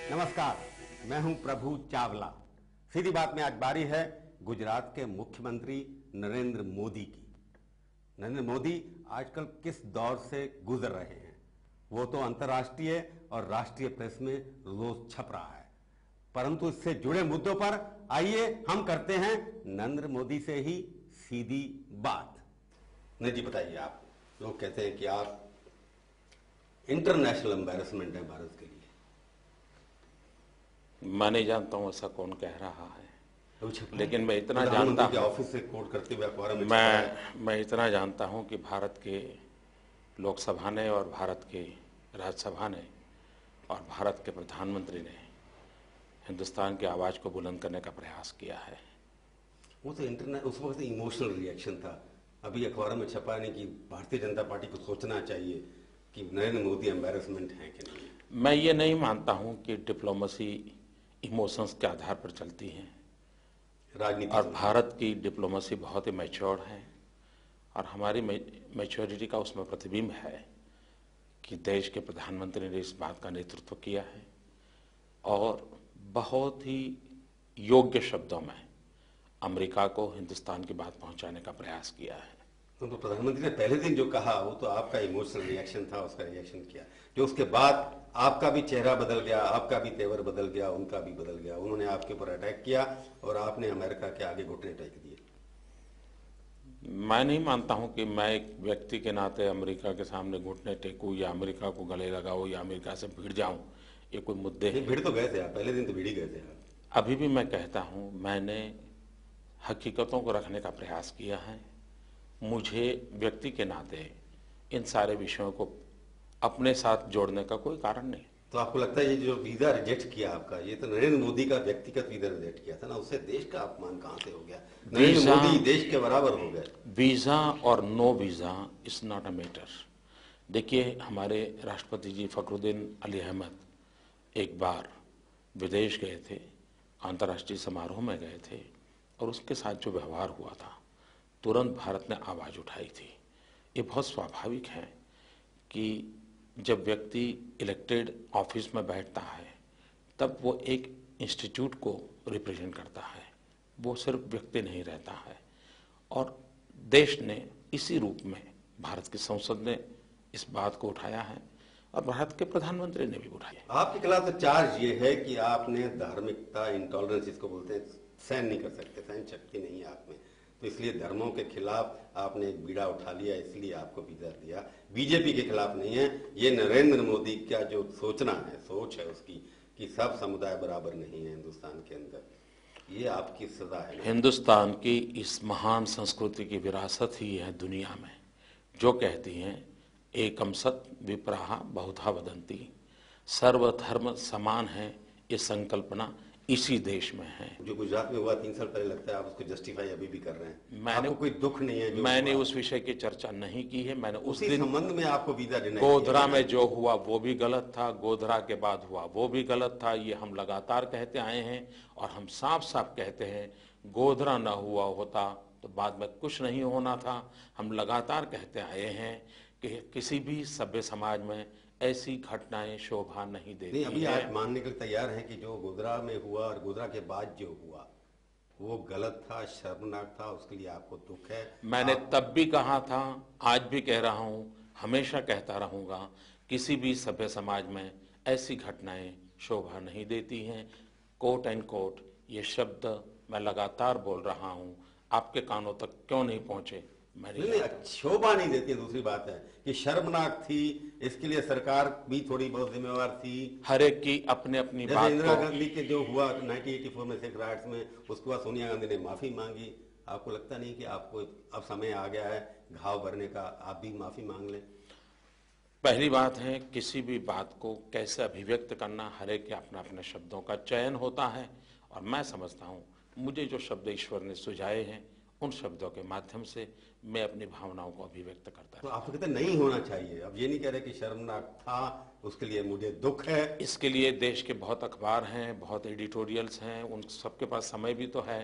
नमस्कार, मैं हूं प्रभु चावला। सीधी बात में आज बारी है गुजरात के मुख्यमंत्री नरेंद्र मोदी की। नरेंद्र मोदी आजकल किस दौर से गुजर रहे हैं वो तो अंतर्राष्ट्रीय और राष्ट्रीय प्रेस में रोज छप रहा है, परंतु इससे जुड़े मुद्दों पर आइए हम करते हैं नरेंद्र मोदी से ही सीधी बात। नहीं जी, बताइए, आप लोग कहते हैं कि आप इंटरनेशनल एम्बैरेसमेंट है भारत के लिए। मैं नहीं जानता हूँ ऐसा कौन कह रहा है, लेकिन मैं इतना जानता जानता हूँ ऑफिस से कोट करते हुए अखबार में मैं इतना जानता हूँ कि भारत के लोकसभा ने और भारत की राज्यसभा ने और भारत के प्रधानमंत्री ने हिंदुस्तान की आवाज़ को बुलंद करने का प्रयास किया है। वो तो इंटरनेट उस वक्त इमोशनल रिएक्शन था। अभी अखबारों में छपा नहीं कि भारतीय जनता पार्टी को सोचना चाहिए कि नरेंद्र मोदी एम्बैरेसमेंट है कि नहीं। मैं ये नहीं मानता हूँ कि डिप्लोमेसी इमोशंस के आधार पर चलती है, राजनीति और भारत की डिप्लोमेसी बहुत ही मैच्योर है और हमारी मैच्योरिटी का उसमें प्रतिबिंब है कि देश के प्रधानमंत्री ने इस बात का नेतृत्व किया है और बहुत ही योग्य शब्दों में अमेरिका को हिंदुस्तान की बात पहुंचाने का प्रयास किया है। तो प्रधानमंत्री ने पहले दिन जो कहा वो तो आपका इमोशनल रिएक्शन था, उसका रिएक्शन किया, जो उसके बाद आपका भी चेहरा बदल गया, आपका भी तेवर बदल गया, उनका भी बदल गया। उन्होंने आपके ऊपर अटैक किया और आपने अमेरिका के आगे घुटने टेक दिए। मैं नहीं मानता हूं कि मैं एक व्यक्ति के नाते अमेरिका के सामने घुटने टेकूं या अमेरिका को गले लगाऊं या अमेरिका से भिड़ जाऊं, ये कोई मुद्दे हैं। भिड़ तो गए थे आप, पहले दिन तो भिड़ ही गए थे आप। अभी भी मैं कहता हूं, मैंने हकीकतों को रखने का प्रयास किया है। मुझे व्यक्ति के नाते इन सारे विषयों को अपने साथ जोड़ने का कोई कारण नहीं। तो आपको लगता है ये जो वीजा रिजेक्ट किया आपका, ये तो नरेंद्र मोदी का व्यक्तिगत वीजा रिजेक्ट किया था ना, उससे देश का अपमान कहां से हो गया? नरेंद्र मोदी देश के बराबर हो गए। वीजा और no visa is not a matter. देखिए, हमारे राष्ट्रपति जी फखरुद्दीन अली अहमद एक बार विदेश गए थे, अंतर्राष्ट्रीय समारोह में गए थे, और उसके साथ जो व्यवहार हुआ था तुरंत भारत ने आवाज़ उठाई थी। ये बहुत स्वाभाविक है कि जब व्यक्ति इलेक्टेड ऑफिस में बैठता है तब वो एक इंस्टीट्यूट को रिप्रेजेंट करता है, वो सिर्फ व्यक्ति नहीं रहता है। और देश ने इसी रूप में, भारत की संसद ने इस बात को उठाया है और भारत के प्रधानमंत्री ने भी उठाया। आपके खिलाफ तो चार्ज ये है कि आपने धार्मिकता, इंटॉलरेंस इसको बोलते हैं, सहन नहीं कर सकते, सहन शक्ति नहीं है आप में, तो इसलिए धर्मों के खिलाफ आपने एक बीड़ा उठा लिया, इसलिए आपको वीजा दिया। बीजेपी के खिलाफ नहीं है। ये नरेंद्र मोदी का जो सोचना है, सोच है उसकी कि सब समुदाय बराबर नहीं है हिंदुस्तान के अंदर, ये आपकी सजा है। हिंदुस्तान की इस महान संस्कृति की विरासत ही है दुनिया में, जो कहती हैं एकम सत विप्राह बहुधा वदंती, सर्वधर्म समान है, ये संकल्पना इसी देश में है। जो गुजरात में हुआ 3 साल पहले, लगता है आप उसको जस्टिफाई अभी भी कर रहे हैं। आपको कोई दुख नहीं है? मैंने उस विषय की चर्चा नहीं की है। मैंने उस दिन संबंध में आपको वीजा देना, गोधरा में जो हुआ वो भी गलत था, गोधरा के बाद हुआ वो भी गलत था। ये हम लगातार कहते आए हैं और हम साफ साफ कहते हैं, गोधरा ना हुआ होता तो बाद में कुछ नहीं होना था। हम लगातार कहते आए हैं कि किसी भी सभ्य समाज में ऐसी घटनाएं शोभा नहीं देती। अभी आप मानने के लिए तैयार हैं कि जो गोधरा में हुआ और गोधरा के बाद जो हुआ वो गलत था, शर्मनाक था, उसके लिए आपको दुख है? मैंने तब भी कहा था, आज भी कह रहा हूं, हमेशा कहता रहूंगा, किसी भी सभ्य समाज में ऐसी घटनाएं शोभा नहीं देती हैं। कोट एंड कोट ये शब्द मैं लगातार बोल रहा हूं, आपके कानों तक क्यों नहीं पहुंचे नहीं, शोभा नहीं देती। दूसरी बात है कि शर्मनाक थी, इसके लिए सरकार भी थोड़ी बहुत जिम्मेवार थी। हर एक की अपने अपनी बात। इंदिरा गांधी के जो हुआ 1984 में सिख राइट्स में, उसके बाद सोनिया गांधी ने माफी मांगी। आपको लगता नहीं कि आपको अब समय आ गया है घाव भरने का, आप भी माफी मांग लें? पहली बात है, किसी भी बात को कैसे अभिव्यक्त करना, हर एक के अपना अपने शब्दों का चयन होता है, और मैं समझता हूँ मुझे जो शब्द ईश्वर ने सुझाए हैं उन शब्दों के माध्यम से मैं अपनी भावनाओं को अभिव्यक्त करता तो आप कहते नहीं होना चाहिए। अब ये नहीं कह रहे कि शर्मनाक था, उसके लिए मुझे दुख है। इसके लिए देश के बहुत अखबार हैं, बहुत एडिटोरियल्स हैं, उन सबके पास समय भी तो है,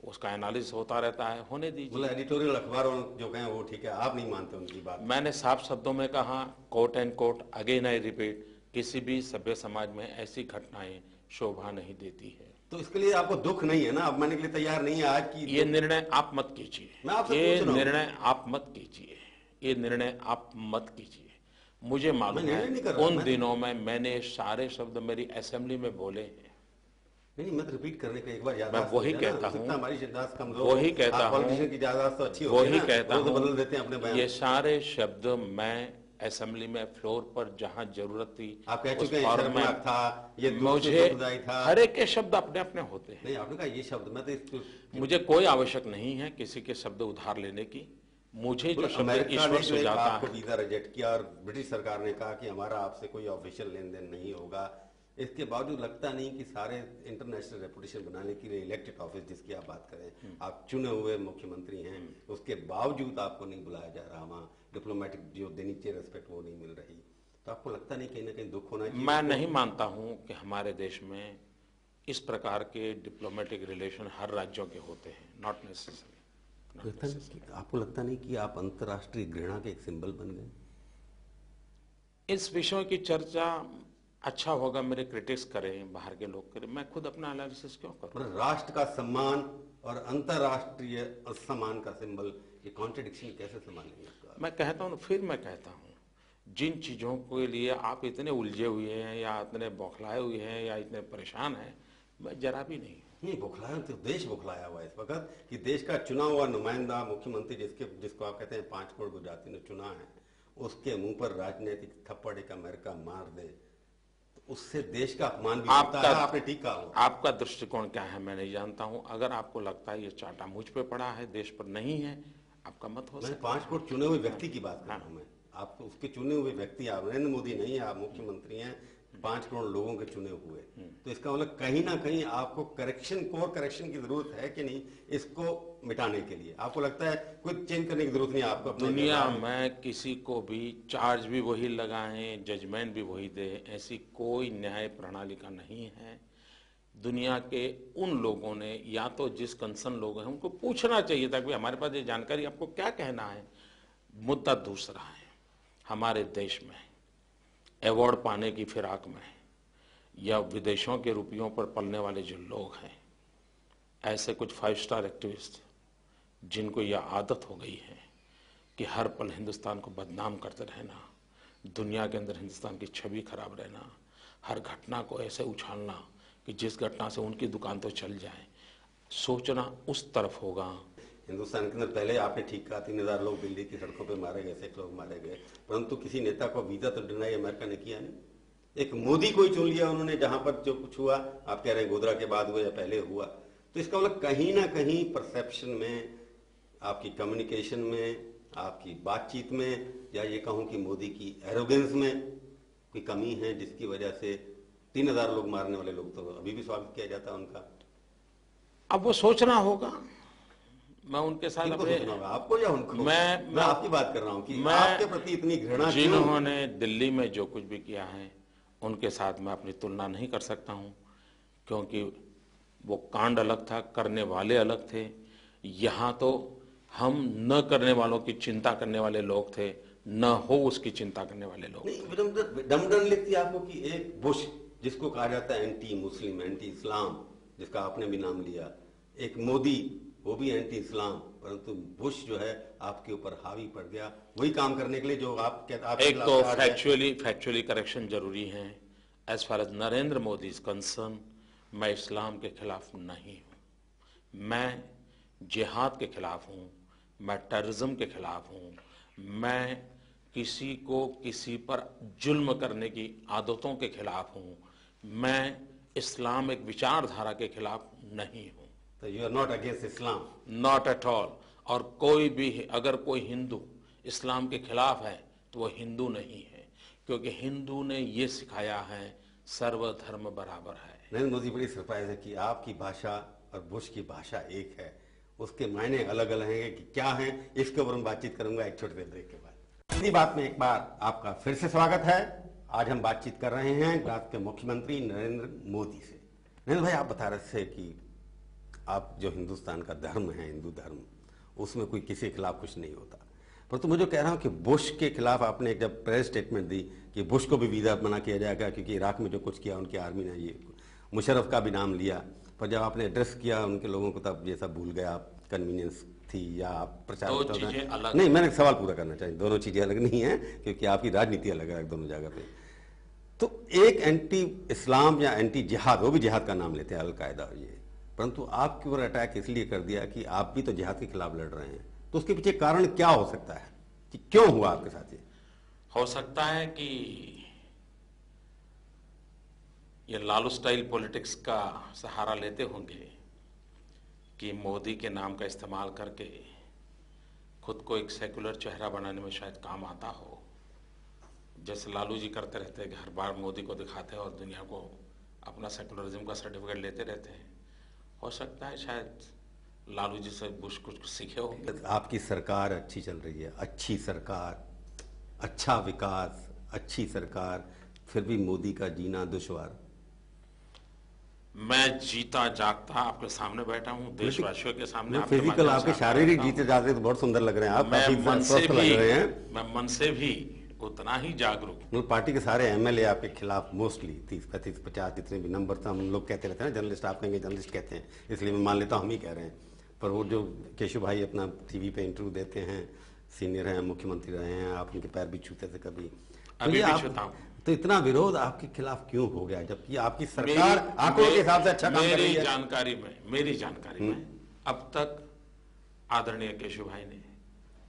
उसका एनालिसिस होता रहता है, होने दीजिए। एडिटोरियल अखबारों जो कहें वो ठीक है, आप नहीं मानते उनकी बात? मैंने साफ शब्दों में कहा, quote and quote, again I repeat, किसी भी सभ्य समाज में ऐसी घटनाएं शोभा नहीं देती है। तो इसके लिए आपको दुख नहीं है ना, अब मानने के लिए तैयार नहीं है आज की? ये निर्णय आप मत कीजिए, मैं आपसे ये पूछ रहा हूं। निर्णय आप मत कीजिए, ये निर्णय आप मत कीजिए। मुझे मालूम निर्णय है नहीं कर रहा, उन दिनों में मैंने सारे शब्द मेरी असेंबली में बोले हैं। नहीं, मैं तो रिपीट करने के एक बार याद मैं वही कहता हूं, हमारी याददाश्त कमजोर वही कहता हूं, पॉलिटिशियन की याददाश्त तो अच्छी होती है वही ना, कहता वो तो हूं, बदल देते हैं अपने बयान। ये सारे शब्द मैं असेंबली में फ्लोर पर जहां जरूरत थी आप कह उस चुके हैं, फॉर्म में शर्मनाक था, ये मुझे दुखदायी था। हर एक के शब्द अपने अपने होते हैं। नहीं, आपने कहा ये शब्द, मैं तो इसको मुझे कोई आवश्यक नहीं है किसी के शब्द उधार लेने की। मुझे जो शब्द अमेरिका ईश्वर ने जो एक सुझाता आपको है, वीजा रिजेक्ट किया और ब्रिटिश सरकार ने कहा कि हमारा आपसे कोई ऑफिशियल लेन देन नहीं होगा, इसके बावजूद लगता नहीं कि सारे इंटरनेशनल रेपुटेशन बनाने के लिए इलेक्टेड ऑफिस जिसकी आप बात करें, आप चुने हुए मुख्यमंत्री हैं, उसके बावजूद आपको नहीं बुलाया जा रहा, वहाँ डिप्लोमेटिक जो देनी चाहिए रेस्पेक्ट वो नहीं मिल रही, तो आपको लगता नहीं कहीं ना कहीं दुख होना चाहिए? मैं नहीं मानता हूं कि हमारे देश में इस प्रकार के डिप्लोमेटिक रिलेशन हर राज्यों के होते हैं। Not necessary. आपको लगता नहीं कि आप अंतर्राष्ट्रीय घृणा के एक सिंबल बन गए? इस विषय की चर्चा अच्छा होगा मेरे क्रिटिक्स करें, बाहर के लोग करें, मैं खुद अपना एनालिसिस क्यों करूं? मतलब राष्ट्र का सम्मान और अंतर्राष्ट्रीय सम्मान का सिंबल, ये कॉन्ट्रडिक्शन कैसे संभालेंगे आपका? मैं कहता हूं, फिर मैं कहता हूं, जिन चीजों के लिए आप इतने उलझे हुए हैं या इतने बौखलाए हुए हैं या इतने परेशान हैं, मैं जरा भी नहीं। बौखलाया तो देश बौखलाया हुआ है इस वक्त कि देश का चुना हुआ नुमाइंदा मुख्यमंत्री जिसको आप कहते हैं 5 करोड़ गुजराती ने चुना है, उसके मुंह पर राजनीतिक थप्पड़ एक अमेरिका मार दे, तो उससे देश का अपमान भी होता है। आपने ठीक कहा। आपका दृष्टिकोण क्या है मैं नहीं जानता हूं। अगर आपको लगता है ये चाटा मुझ पे पड़ा है, देश पर नहीं है, आपका मत हो सकता है। 5 करोड़ चुने हुए व्यक्ति की बात कर रहा हूं मैं, आपको उसके चुने हुए व्यक्ति, आप नरेंद्र मोदी नहीं है, आप मुख्यमंत्री हैं, 5 करोड़ लोगों के चुने हुए, तो इसका मतलब कहीं ना कहीं आपको कोर करेक्शन की जरूरत है कि नहीं, इसको मिटाने के लिए आपको लगता है कोई चेंज करने की जरूरत नहीं है आपको? दुनिया में किसी को भी चार्ज भी वही लगाएं, जजमेंट भी वही दे, ऐसी कोई न्याय प्रणाली का नहीं है। दुनिया के उन लोगों ने या तो जिस कंसर्न लोग हैं उनको पूछना चाहिए था कि हमारे पास ये जानकारी, आपको क्या कहना है। मुद्दा दूसरा है, हमारे देश में अवार्ड पाने की फिराक में या विदेशों के रुपयों पर पलने वाले जो लोग हैं, ऐसे कुछ 5 स्टार एक्टिविस्ट जिनको यह आदत हो गई है कि हर पल हिंदुस्तान को बदनाम करते रहना, दुनिया के अंदर हिंदुस्तान की छवि खराब रहना, हर घटना को ऐसे उछालना कि जिस घटना से उनकी दुकान तो चल जाए, सोचना उस तरफ होगा। हिंदुस्तान के अंदर पहले आपने ठीक कहा, 3000 लोग दिल्ली की सड़कों पे मारे गए, 6 लोग मारे गए, परंतु किसी नेता को वीजा तो डिनाई अमेरिका ने किया नहीं। एक मोदी को ही चुन लिया उन्होंने, जहां पर जो कुछ हुआ, आप कह रहे हैं गोधरा के बाद हुआ या पहले हुआ, तो इसका मतलब कहीं ना कहीं परसेप्शन में, आपकी कम्युनिकेशन में, आपकी बातचीत में, या ये कहूं कि मोदी की एरोगेंस में कोई कमी है, जिसकी वजह से 3000 लोग मारने वाले लोग तो अभी भी स्वागत किया जाता है उनका। अब वो सोचना होगा, मैं उनके साथ आपको या उनको? मैं आपकी बात कर रहा हूं कि आपके प्रति इतनी घृणा, जिन्होंने दिल्ली में जो कुछ भी किया है उनके साथ मैं अपनी तुलना नहीं कर सकता हूं, क्योंकि वो कांड अलग था, करने वाले अलग थे। यहां तो हम न करने वालों की चिंता करने वाले लोग थे, न हो उसकी चिंता करने वाले लोग। डमडन लिखती है आपको कि एक बुश, जिसको कहा जाता है एंटी मुस्लिम, एंटी इस्लाम, जिसका आपने भी नाम लिया, एक मोदी, वो भी एंटी इस्लाम, परंतु बुश जो है आपके ऊपर हावी पड़ गया वही काम करने के लिए जो आप कहते। एक तो फैक्चुअली करेक्शन जरूरी है। As far as Narendra Modi is concern, मैं इस्लाम के खिलाफ नहीं हूं, मैं जिहाद के खिलाफ हूं, मैं टेररिज्म के खिलाफ हूं, मैं किसी को किसी पर जुल्म करने की आदतों के खिलाफ हूं, मैं इस्लामिक विचारधारा के खिलाफ नहीं हूं। तो you are not against Islam? Not at all. और कोई भी, अगर कोई हिंदू इस्लाम के खिलाफ है तो वो हिंदू नहीं है, क्योंकि हिंदू ने ये सिखाया है सर्वधर्म बराबर है। नरेंद्र मोदी, बड़ी सरप्राइज है कि आपकी भाषा और बुश की भाषा एक है, उसके मायने अलग अलग हैं कि क्या है, इसके ऊपर मैं बातचीत करूंगा एक छोटे से ब्रेक के बाद। इसी बात में एक बार आपका फिर से स्वागत है। आज हम बातचीत कर रहे हैं गुजरात के मुख्यमंत्री नरेंद्र मोदी से। नरेंद्र भाई, आप बता रहे थे कि आप जो हिंदुस्तान का धर्म है, हिंदू धर्म, उसमें कोई किसी के खिलाफ कुछ नहीं होता, परंतु मैं जो कह रहा हूं कि बुश के खिलाफ आपने एक जब प्रेस स्टेटमेंट दी कि बुश को भी वीजा मना किया जाएगा क्योंकि इराक में जो कुछ किया उनकी आर्मी ने, ये मुशर्रफ का भी नाम लिया, पर जब आपने एड्रेस किया उनके लोगों को तब ये सब भूल गया आप, कन्वीनियंस थी या आप प्रचार दो चीजें अलग। नहीं, मैंने सवाल पूरा करना चाहिए, दोनों चीजें अलग नहीं है क्योंकि आपकी राजनीति अलग है दोनों जगह पे। तो एक एंटी इस्लाम या एंटी जिहाद, वो भी जिहाद का नाम लेते हैं अलकायदा और ये, परंतु आपके ऊपर अटैक इसलिए कर दिया कि आप भी तो जिहाद के खिलाफ लड़ रहे हैं, तो उसके पीछे कारण क्या हो सकता है कि क्यों हुआ आपके साथ ये? हो सकता है कि ये लालू स्टाइल पॉलिटिक्स का सहारा लेते होंगे कि मोदी के नाम का इस्तेमाल करके खुद को एक सेकुलर चेहरा बनाने में शायद काम आता हो, जैसे लालू जी करते रहते हैं कि हर बार मोदी को दिखाते हैं और दुनिया को अपना सेकुलरिज्म का सर्टिफिकेट लेते रहते हैं। हो सकता है शायद लालू जी से बुश कुछ सीखे होंगे। आपकी सरकार अच्छी चल रही है, अच्छी सरकार, अच्छा विकास, अच्छी सरकार, फिर भी मोदी का जीना दुश्वार। मैं जीता जागता आपके सामने बैठा हूं, देशवासियों के सामने। फिजिकल आपके शारीरिक जीते जाते तो बहुत सुंदर लग रहे हैं आप, मैं मन से लग रहे हैं। मैं मन से भी उतना ही जागरूक। मतलब पार्टी के सारे एमएलए आपके खिलाफ मोस्टली 30-35-50 जितने भी नंबर था, हम लोग कहते रहते हैं ना जर्नलिस्ट, आप कहेंगे जर्नलिस्ट कहते हैं इसलिए मैं मान लेता हूँ हम ही कह रहे हैं, पर वो जो केशव भाई अपना टीवी पे इंटरव्यू देते हैं, सीनियर हैं, मुख्यमंत्री रहे हैं, आप उनके पैर भी छूते थे कभी, अभी भी छूता हूं। तो इतना विरोध आपके खिलाफ क्यों हो गया जबकि आपकी सरकार आंकड़ों के हिसाब से अच्छा काम कर रही है? मेरी जानकारी में अब तक आदरणीय केशव भाई ने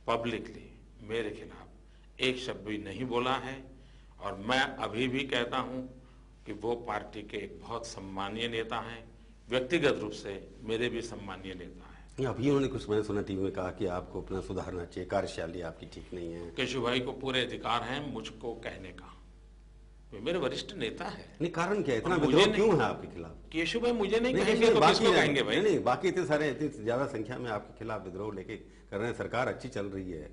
पब्लिकली मेरे खिलाफ एक शब्द भी नहीं बोला है, और मैं अभी भी कहता हूं कि वो पार्टी के एक बहुत सम्मानीय नेता हैं, व्यक्तिगत रूप से मेरे भी सम्मानीय नेता हैं। अभी उन्होंने कुछ, मैंने सुना टीवी में कहा कि आपको अपना सुधारना चाहिए, कार्यशैली आपकी ठीक नहीं है। केशव भाई को पूरे अधिकार हैं मुझको कहने का, वे मेरे वरिष्ठ नेता है। नहीं, कारण क्या है, इतना विद्रोह क्यों है आपके खिलाफ? केशव भाई मुझे नहीं कहेंगे तो किसको कहेंगे भाई? नहीं, बाकी इतने सारे, इतनी ज्यादा संख्या में आपके खिलाफ विद्रोह लेके कर रहे हैं, सरकार अच्छी चल रही है,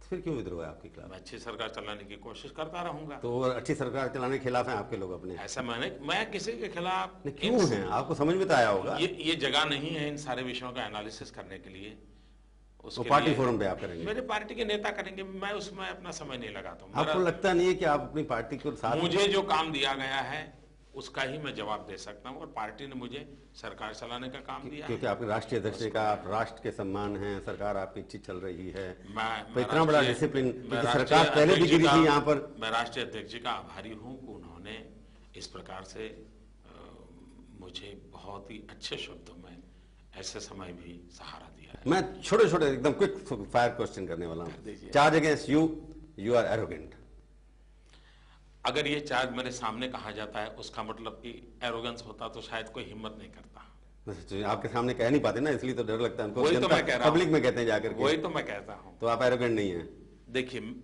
फिर क्यों विद्रोह है आपके खिलाफ? मैं अच्छी सरकार चलाने की कोशिश करता रहूंगा। तो अच्छी सरकार चलाने के खिलाफ हैं आपके लोग अपने? ऐसा मैं किसी के खिलाफ क्यों हैं? आपको समझ में तो आया होगा। ये जगह नहीं है इन सारे विषयों का एनालिसिस करने के लिए। उसके पार्टी फोरम पे आप करेंगे? मेरे पार्टी के नेता करेंगे, मैं उसमें अपना समय नहीं लगाता हूँ। आपको लगता नहीं है कि आप अपनी पार्टी को साथ? मुझे जो काम दिया गया है उसका ही मैं जवाब दे सकता हूँ, और पार्टी ने मुझे सरकार चलाने का काम दिया, क्योंकि आपके राष्ट्रीय अध्यक्ष का, आप राष्ट्र के सम्मान हैं, सरकार आपकी अच्छी चल रही है, मैं इतना बड़ा डिसिप्लिन, सरकार पहले भी गिरी थी यहाँ पर। मैं राष्ट्रीय अध्यक्ष जी का आभारी हूँ कि उन्होंने इस प्रकार से मुझे बहुत ही अच्छे शब्दों में ऐसे समय भी सहारा दिया है। मैं छोटे छोटे एकदम क्विक फायर क्वेश्चन करने वाला हूँ। Charge against you, you are arrogant. अगर ये चार्ज मेरे सामने कहा जाता है उसका मतलब कि एरोगेंस होता तो शायद कोई हिम्मत नहीं करता। आपके सामने कह नहीं पाते ना, इसलिए तो डर लगता है उनको। वही तो मैं कह रहा हूं, पब्लिक में कहते हैं जाकर के। वही तो मैं कहता हूं। तो आप एरोगेंट नहीं है? देखिए,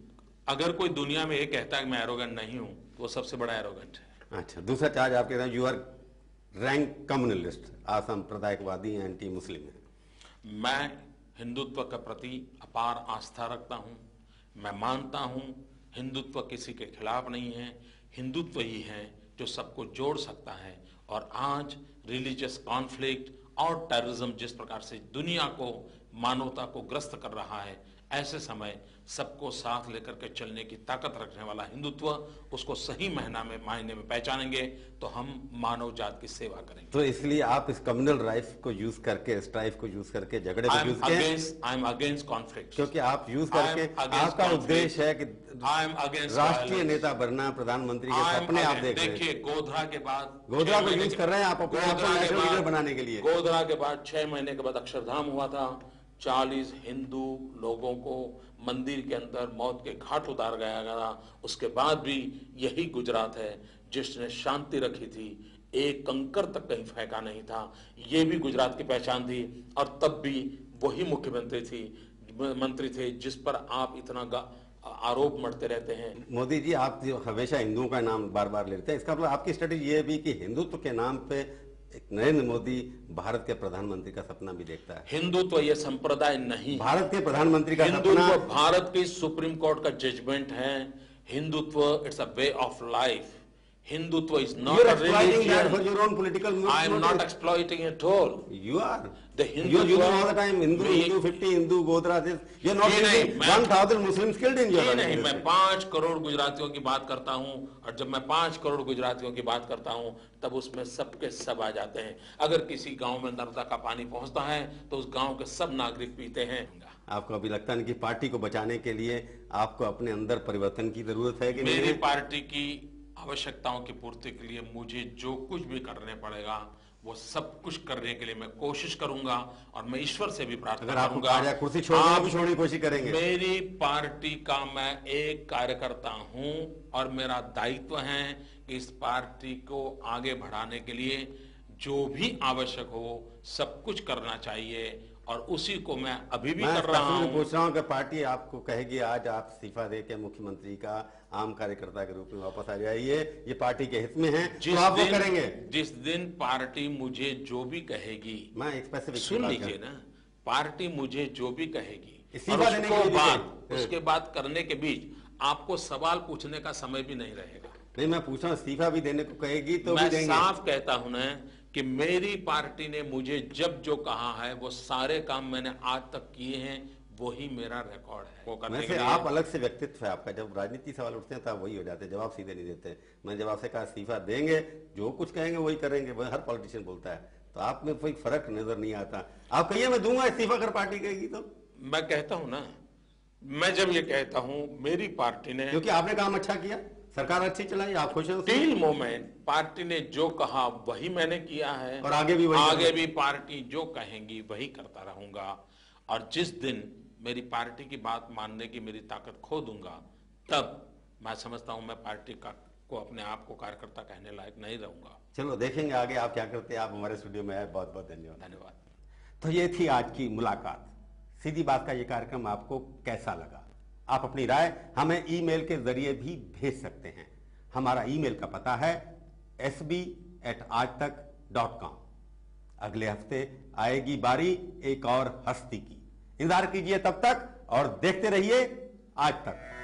अगर कोई दुनिया में ये कहता है कि मैं एरोगेंट नहीं हूं तो वो सबसे बड़ा एरोगेंट है। अच्छा, दूसरा चार्ज आप कहते हैं यू आर रैंक कम्युनलिस्ट, असंप्रदायवादी, एंटी मुस्लिम है। मैं हिंदुत्व के प्रति अपार आस्था रखता हूं। मैं मानता हूं हिंदुत्व किसी के खिलाफ नहीं है, हिंदुत्व ही है जो सबको जोड़ सकता है। और आज रिलीजियस कॉन्फ्लिक्ट और टेररिज्म जिस प्रकार से दुनिया को, मानवता को ग्रस्त कर रहा है, ऐसे समय सबको साथ लेकर के चलने की ताकत रखने वाला हिंदुत्व, उसको सही मायने में पहचानेंगे तो हम मानव जात की सेवा करेंगे। तो इसलिए आप इस कम्युनल राइफ को यूज करके, स्ट्राइफ को यूज करके, झगड़े को यूज करके, आई एम अगेंस्ट कॉन्फ्लिक्ट, क्योंकि आप यूज करके, आपका उद्देश्य है कि आई एम अगेंस्ट राष्ट्रीय नेता बनना, प्रधानमंत्री के सपने आप देख रहे हैं। देखिए, गोधरा के बाद, गोधरा को यूज कर रहे हैं आप अपने आप को नेशनल लीडर बनाने के लिए। गोधरा के बाद 6 महीने के बाद अक्षरधाम हुआ था, 40 हिंदू लोगों को मंदिर के अंदर मौत के घाट उतार गया गया। उसके बाद भी यही गुजरात है जिसने शांति रखी थी, एक कंकर तक कहीं फेंका नहीं था। ये भी गुजरात की पहचान थी, और तब भी वही मंत्री थे जिस पर आप इतना आरोप मढ़ते रहते हैं। मोदी जी, आप जो हमेशा हिंदुओं का नाम बार बार लेते हैं, इसका मतलब आपकी स्ट्रेटेजी ये भी कि हिंदुत्व के नाम पे नरेंद्र मोदी भारत के प्रधानमंत्री का सपना भी देखता है। हिंदुत्व ये संप्रदाय नहीं, भारत के प्रधानमंत्री का हिंदुत्व भारत की सुप्रीम कोर्ट का जजमेंट है। Hindutva it's a way of life. Hindutva is not You're a exploiting that for religion. your own political I am not motives. exploiting at all. You are. The You're using Hindutva- all the time Hindu, मैं- Hindu 50, Hindu, Godra, this. You're not नहीं, using मैं- 1,000 Muslims killed in your नहीं नहीं, मैं organization. 5 crore गुजरातियों की बात करता हूं, और जब मैं 5 करोड़ गुजरातियों की बात करता हूं तब उसमें सबके सब आ जाते हैं। अगर किसी गांव में नर्मदा का पानी पहुंचता है तो उस गांव के सब नागरिक पीते हैं। आपको अभी लगता नहीं कि पार्टी को बचाने के लिए आपको अपने अंदर परिवर्तन की जरूरत है कि नहीं मेरी है? पार्टी की आवश्यकताओं की पूर्ति के लिए मुझे जो कुछ भी करने पड़ेगा वो सब कुछ करने के लिए मैं कोशिश करूंगा, और मैं ईश्वर से भी प्रार्थना अगर आपको करूंगा। कुर्सी छोड़ने की छोड़ने की कोशिश करेंगे। मेरी पार्टी का मैं एक कार्यकर्ता हूं और मेरा दायित्व है कि इस पार्टी को आगे बढ़ाने के लिए जो भी आवश्यक हो सब कुछ करना चाहिए, और उसी को मैं अभी भी कर रहा हूं। पूछ रहा हूं कि पार्टी आपको कहेगी आज आप इस्तीफा देकर मुख्यमंत्री का आम कार्यकर्ता के रूप में वापस आ जाइए, ये पार्टी के हित में है, तो आप वो करेंगे? जिस दिन पार्टी मुझे जो भी कहेगी, मैं एक स्पेसिफिक सुन लीजिए ना, पार्टी मुझे जो भी कहेगी इस्तीफा और देने के लिए उसके बाद करने के बीच आपको सवाल पूछने का समय भी नहीं रहेगा। नहीं, मैं पूछ रहा हूं इस्तीफा भी देने को कहेगी तो भी मैं देंगे? साफ कहता हूं ना कि मेरी पार्टी ने मुझे जब जो कहा है वो सारे काम मैंने आज तक किए हैं, वही मेरा रिकॉर्ड है। वो करने के वैसे लिए आप अलग से व्यक्तित्व है आपका, जब राजनीति सवाल उठते हैं तब वही हो जाते हैं, जवाब सीधे नहीं देते। मैं जब आपसे कहा इस्तीफा देंगे, जो कुछ कहेंगे वही करेंगे, वही हर पॉलिटिशियन बोलता है, तो आप में कोई फर्क नजर नहीं आता। आप कहिए मैं दूंगा इस्तीफा अगर पार्टी कहेगी तो। मैं कहता हूं ना, मैं जब ये कहता हूं मेरी पार्टी ने, क्योंकि आपने काम अच्छा किया, सरकार अच्छी चलाई, आप खुश हैं उससे? टिल मोमेंट पार्टी ने जो कहा वही मैंने किया है, और आगे भी वही आगे भी पार्टी जो कहेंगी वही करता रहूंगा। और जिस दिन मेरी पार्टी की बात मानने की मेरी ताकत खो दूंगा, तब मैं समझता हूं मैं पार्टी को अपने आप को कार्यकर्ता कहने लायक नहीं रहूंगा। चलो देखेंगे आगे आप क्या करते हैं। आप हमारे स्टूडियो में आए, बहुत बहुत धन्यवाद। धन्यवाद। तो ये थी आज की मुलाकात। सीधी बात का ये कार्यक्रम आपको कैसा लगा? आप अपनी राय हमें ईमेल के जरिए भी भेज सकते हैं। हमारा ईमेल का पता है sb@aajtak.com। अगले हफ्ते आएगी बारी एक और हस्ती की। इंतजार कीजिए तब तक और देखते रहिए आज तक।